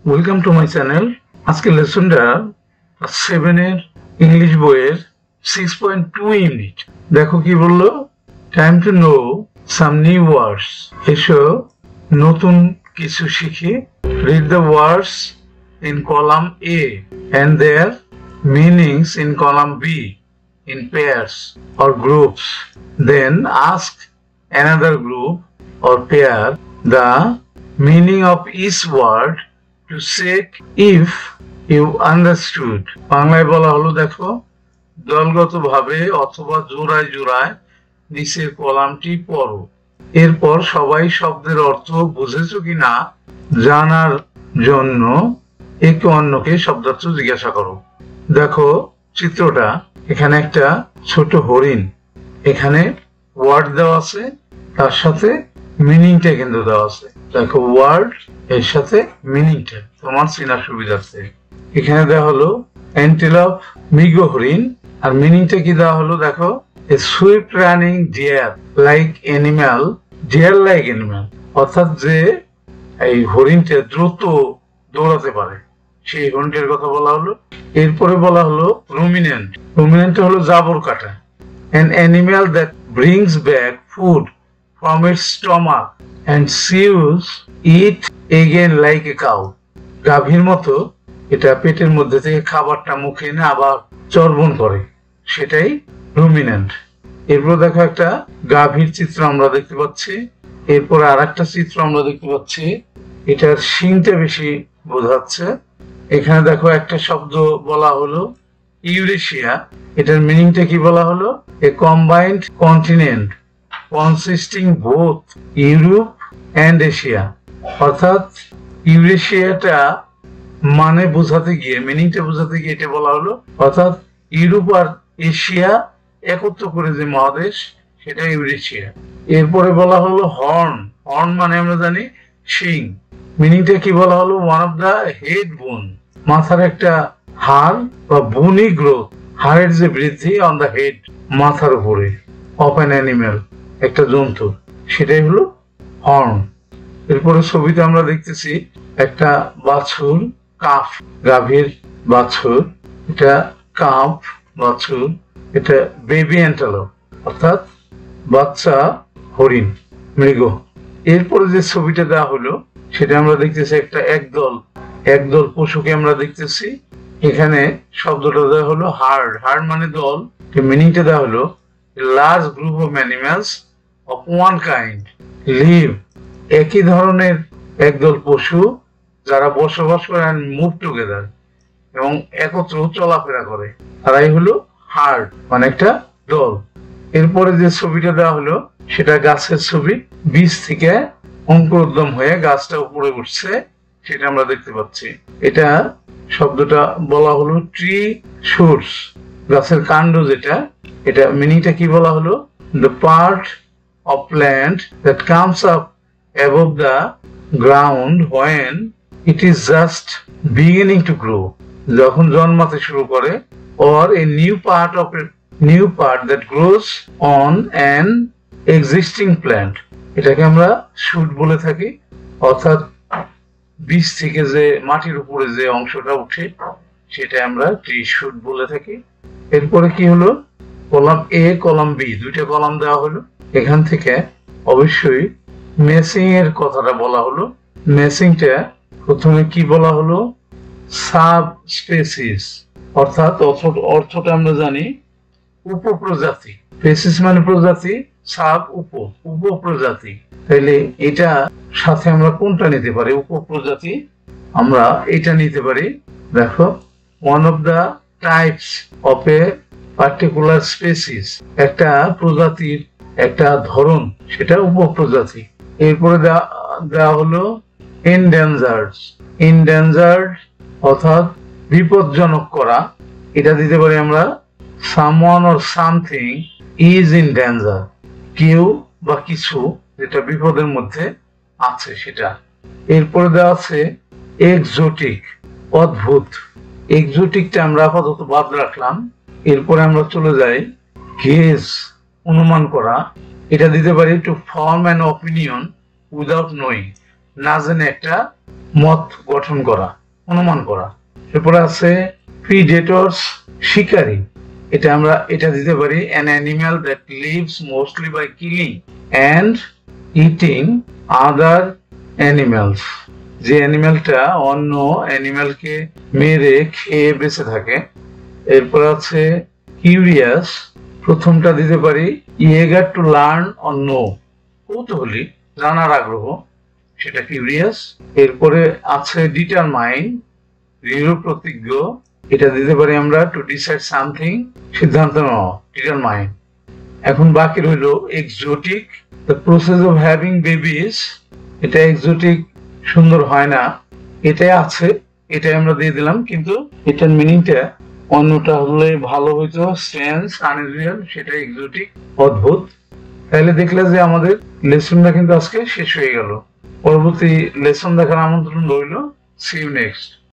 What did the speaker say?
Welcome to my channel. আজকে লেসনটা 7 এর English বইয়ের 6.2 ইউনিট। দেখো কি বললো, time to know some new words. এসো নতুন কিছু শিখি। Read the words in column A and their meanings in column B in pairs or groups. Then ask another group or pair the meaning of each word to check if you understood. বাংলায় বলা হলো, দেখো দলগতভাবে অথবা জোড়ায় জোড়ায় নিচের কলামটি পড়ো। এরপর সবাই শব্দের অর্থ বুঝেছো কিনা জানার জন্য একে অন্যকে শব্দার্থ জিজ্ঞাসা করো। দেখো চিত্রটা, এখানে একটা ছোট হরিণ, এখানে ওয়ার্ড দেওয়া আছে, তার সাথে মিনিংটা কিন্তু দেওয়া আছে। দেখো ওয়ার্ড এর সাথে মিনিংটা তোমার চেনার সুবিধার্থে। এখানে দেওয়া হলো অ্যান্টিলপ, মৃগ হরিণ, আর মিনিংটা কি দেওয়া হলো দেখো, a swift running deer like animal, deer like animal, অর্থাৎ যে এই হরিণটা দ্রুত দৌড়াতে পারে সেই হরিণটার কথা বলা হলো। এরপরে বলা হলো রুমিনেন্ট। রুমিনেন্ট হলো জাবর কাটা। an animal that brings back food from its stomach and chews it again like a cow. গাভীর মতো এটা পেটের মধ্যে থেকে খাবারটা মুখে এনে আবার চর্বণ করে, সেটাই রুমিনেন্ট। এরপর দেখো একটা গাভীর চিত্র আমরা দেখতে পাচ্ছি। এরপরে আর একটা চিত্র আমরা দেখতে পাচ্ছি, এটার শিংটা বেশি বোঝাচ্ছে। এখানে দেখো একটা শব্দ বলা হলো ইউরেশিয়া। এটার মিনিংটা কি বলা হলো, এ combined continent consisting both Europe and Asia. অর্থাৎ ইউরেশিয়াটা মানে বোঝাতে গিয়ে, মিনিংটা বোঝাতে গিয়ে এটা বলা হলো, অর্থাৎ ইউরোপ আর এশিয়া একত্র করে যে মহাদেশ, সেটা ইউরেশিয়া। এরপরে বলা হলো হর্ন। হর্ন মানে আমরা জানি শিং। মিনিংটা কি বলা হলো, ওয়ান অফ দা হেড বোন, মাথার একটা হাড় বা বোনি গ্রোথ, হাড়ের যে বৃদ্ধি অন দা হেড, মাথার উপরে, অফ অ্যান অ্যানিম্যাল, একটা জন্তু, সেটাই হলো হর্ন। এরপরে ছবিতে আমরা দেখতেছি একটা বাছুর, কাফ, গাভীর বাছুর, এটা কাফ বাছুর, এটা বেবি অ্যান্টেলোপ অর্থাৎ বাচ্চা হরিণ, মৃগ। এরপরে যে ছবিটা দেওয়া হলো সেটা আমরা দেখতেছি একটা একদল পশুকে আমরা দেখতেছি। এখানে শব্দটা দেওয়া হলো হার্ড। হার্ড মানে দল। মিনিংটা দেওয়া হলো large group of animals of one kind live, একই ধরনের একদল পশু যারা বসবাস করে and move together, এবং একত্র চলাফেরা করে, তারাই হলো হার্ড, মানে একটা দল। এরপরে যে ছবিটা দেওয়া হলো সেটা গাছের ছবি, বীজ থেকে অঙ্কুরোদ্গম হয়ে গাছটা উপরে উঠছে, সেটা আমরা দেখতে পাচ্ছি। এটা শব্দটা বলা হলো ট্রি শুটস, গাছের কাণ্ড যেটা, এটা মিনিংটা কি বলা হলো, the part of plant that comes up above the ground when it is just beginning to grow, যখন জন্মাতে শুরু করে, or a new part that grows on an existing plant, এটাকে আমরা শুট বলে থাকি। অর্থাৎ বীজ থেকে যে মাটির উপরে যে অংশটা উঠে সেটা আমরা ট্রি শুট বলে থাকি। এরপরে কি হলো, কলাম এ কলাম বি, দুইটা কলাম দেওয়া হলো। এখান থেকে অবশ্যই মেসিং এর কথাটা বলা হলো। মেসিংটা প্রথমে কি বলা হলো, সাব স্পেসিস, অর্থাৎ অর্থটা আমরা জানি উপপ্রজাতি। স্পেসিস মানে প্রজাতি, সাব উপপ্রজাতি। তাইলে এটা সাথে আমরা কোনটা নিতে পারি, উপপ্রজাতি, আমরা এটা নিতে পারি। দেখো, one of the types of a particular species, একটা প্রজাতির একটা ধরন, সেটা উপপ্রজাতি। এরপরে দেওয়া হলো এন্ডেঞ্জার্ড, অর্থাৎ বিপজ্জনক করা, এটা দিতে পারি আমরা someone or something is in danger, কেউ বা কিছু যেটা বিপদের মধ্যে আছে সেটা। এরপরে দেওয়া আছে এক্সোটিক, অদ্ভুত। এক্সোটিকটা আমরা আপাতত বাদ রাখলাম। এরপরে আমরা চলে যাই গেজ, অনুমান করা, এটা দিতে পারি to form an opinion without knowing, না জেনে একটা মত গঠন করা, অনুমান করা। এরপরে আছে প্রিডেটরস, শিকারী। এটা দিতে পারি an animal that lives mostly by killing and eating other animals, যে অ্যানিমেলটা অন্য অ্যানিমেলকে মেরে খেয়ে বেঁচে থাকে। এরপর আছে কিউরিয়াস, প্রথমটা দিতে পারি eager to learn or know, কৌতূহলী, জানার আগ্রহ, সেটা কিউরিয়াস। এরপরে আছে ডিটারমাইন, দৃঢ় প্রতিজ্ঞ, এটা দিতে পারি আমরা টু ডিসাইড সামথিং, সিদ্ধান্ত নেওয়া, ডিটারমাইন। এখন বাকি রইল exotic, the process of having babies, এটা এক্সোটিক, সুন্দর হয় না, এটাই আছে, এটাই আমরা দিয়ে দিলাম, কিন্তু এটার মিনিংটা অন্যটা হলে ভালো হইতো, স্ট্রেঞ্জ, আনইউজুয়াল, সেটা এক্সোটিক, অদ্ভুত। তাহলে দেখলে যে আমাদের লেসনটা কিন্তু আজকে শেষ হয়ে গেল। পরবর্তী লেসন দেখার আমন্ত্রণ রইল। See you next.